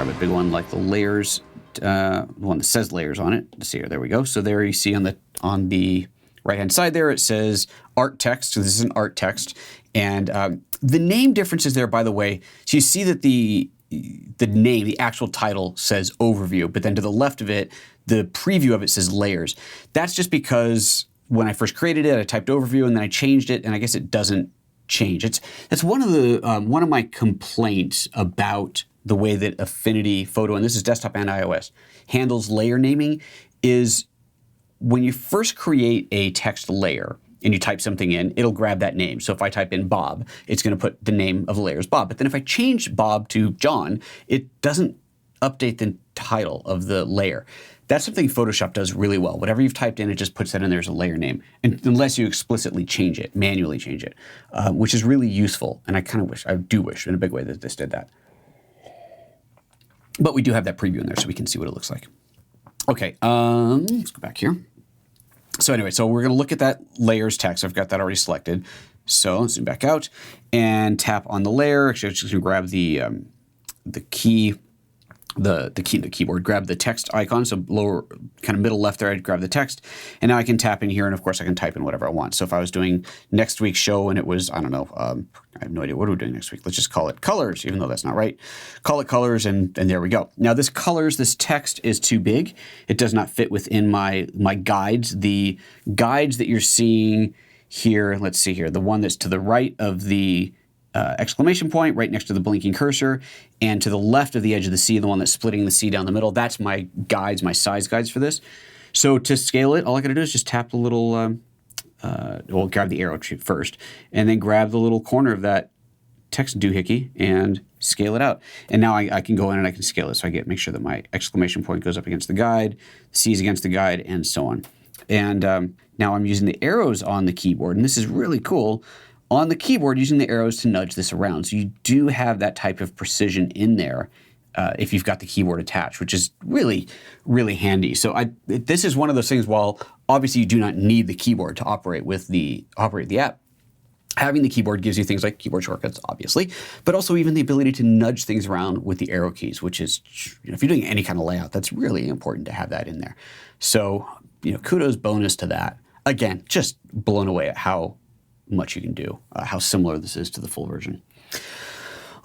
grab a big one like the layers, the one that says layers on it. Let's see here, there we go. So there you see on the right-hand side there, it says art text. So this is an art text. And the name difference is there, by the way. So you see that the name, the actual title says overview, but then to the left of it, the preview of it says layers. That's just because when I first created it, I typed overview and then I changed it, and I guess it doesn't change. That's one of my complaints about the way that Affinity Photo, and this is desktop and iOS, handles layer naming is when you first create a text layer and you type something in, it'll grab that name. So if I type in Bob, it's going to put the name of the layer as Bob. But then if I change Bob to John, it doesn't update the title of the layer. That's something Photoshop does really well. Whatever you've typed in, it just puts that in there as a layer name, and unless you explicitly change it, manually change it, which is really useful. And I do wish in a big way that this did that. But we do have that preview in there so we can see what it looks like. Okay, let's go back here. So anyway, so we're going to look at that layers text. I've got that already selected. So let's zoom back out and tap on the layer. Actually, I'm just going to grab the keyboard, grab the text icon. So lower, kind of middle left there, I'd grab the text. And now I can tap in here, and of course I can type in whatever I want. So if I was doing next week's show and it was, I don't know, I have no idea what we're doing next week. Let's just call it colors, even though that's not right. Call it colors, and there we go. Now this colors, this text is too big. It does not fit within my guides. The guides that you're seeing here, let's see here, the one that's to the right of the exclamation point, right next to the blinking cursor, and to the left of the edge of the C, the one that's splitting the C down the middle, that's my guides, my size guides for this. So to scale it, all I gotta do is just tap the little, well, grab the arrow first, and then grab the little corner of that text doohickey and scale it out. And now I can go in and I can scale it. So make sure that my exclamation point goes up against the guide, C is against the guide, and so on. And now I'm using the arrows on the keyboard, and this is really cool. On the keyboard, using the arrows to nudge this around. So you do have that type of precision in there if you've got the keyboard attached, which is really, really handy. So this is one of those things, while obviously you do not need the keyboard to operate the app, having the keyboard gives you things like keyboard shortcuts, obviously, but also even the ability to nudge things around with the arrow keys, which is, if you're doing any kind of layout, that's really important to have that in there. So, kudos bonus to that. Again, just blown away at how much you can do, how similar this is to the full version.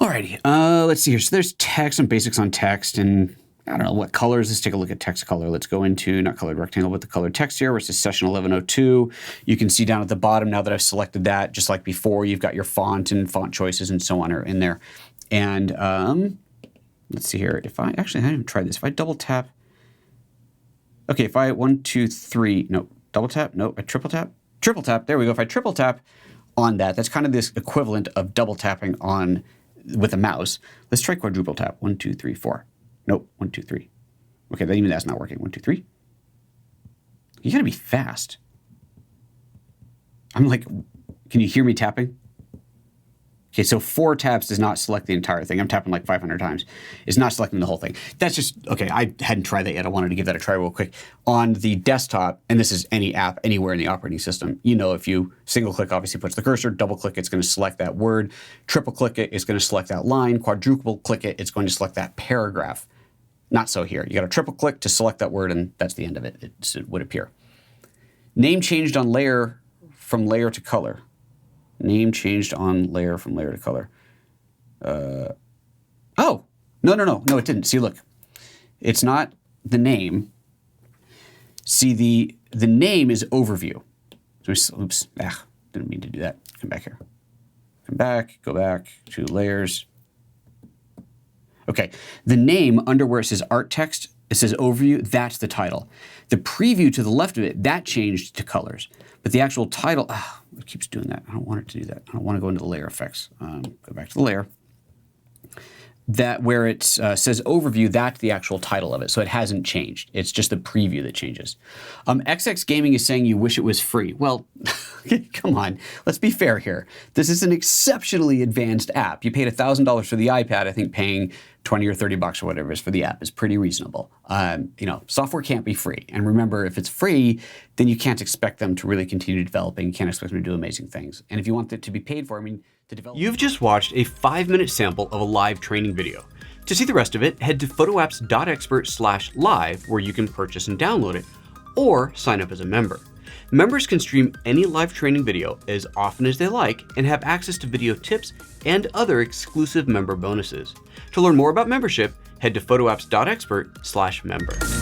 Alrighty, let's see here. So there's text, some basics on text, and I don't know what colors. Let's take a look at text color. Let's go into, not colored rectangle, but the colored text here, where it says session 1102. You can see down at the bottom, now that I've selected that, just like before, you've got your font and font choices and so on are in there. And let's see here. I haven't tried this. If I double tap, okay, if I 1, 2, 3, no, double tap, no, I triple tap. Triple tap, there we go. If I triple tap on that, that's kind of this equivalent of double tapping with a mouse. Let's try quadruple tap. 1, 2, 3, 4. Nope, 1, 2, 3. Okay, even that's not working. 1, 2, 3. You gotta be fast. I'm like, can you hear me tapping? Okay, so 4 taps does not select the entire thing. I'm tapping like 500 times. It's not selecting the whole thing. That's just, okay, I hadn't tried that yet. I wanted to give that a try real quick. On the desktop, and this is any app anywhere in the operating system, if you single click, obviously puts the cursor, double click, it's gonna select that word, triple click it, it's gonna select that line, quadruple click it, it's going to select that paragraph. Not so here. You gotta triple click to select that word, and that's the end of it. It would appear. Name changed on layer from layer to color. Name changed on layer from layer to color. Oh, no, it didn't. See, look, it's not the name. See, the name is overview. So oops, didn't mean to do that. Come back here. Come back, go back to layers. Okay, the name under where it says art text, it says overview, that's the title. The preview to the left of it, that changed to colors. But the actual title, it keeps doing that. I don't want it to do that. I don't want to go into the layer effects. Go back to the layer. That where it says overview, that's the actual title of it. So it hasn't changed. It's just the preview that changes. XX Gaming is saying you wish it was free. Well, come on. Let's be fair here. This is an exceptionally advanced app. You paid $1,000 for the iPad. I think paying 20 or 30 bucks or whatever is for the app is pretty reasonable. Software can't be free. And remember, if it's free, then you can't expect them to really continue developing. You can't expect them to do amazing things. And if you want it to be paid for, to develop. You've just watched a 5-minute sample of a live training video. To see the rest of it, head to PhotoApps.Expert/live where you can purchase and download it, or sign up as a member. Members can stream any live training video as often as they like and have access to video tips and other exclusive member bonuses. To learn more about membership, head to PhotoApps.Expert/member.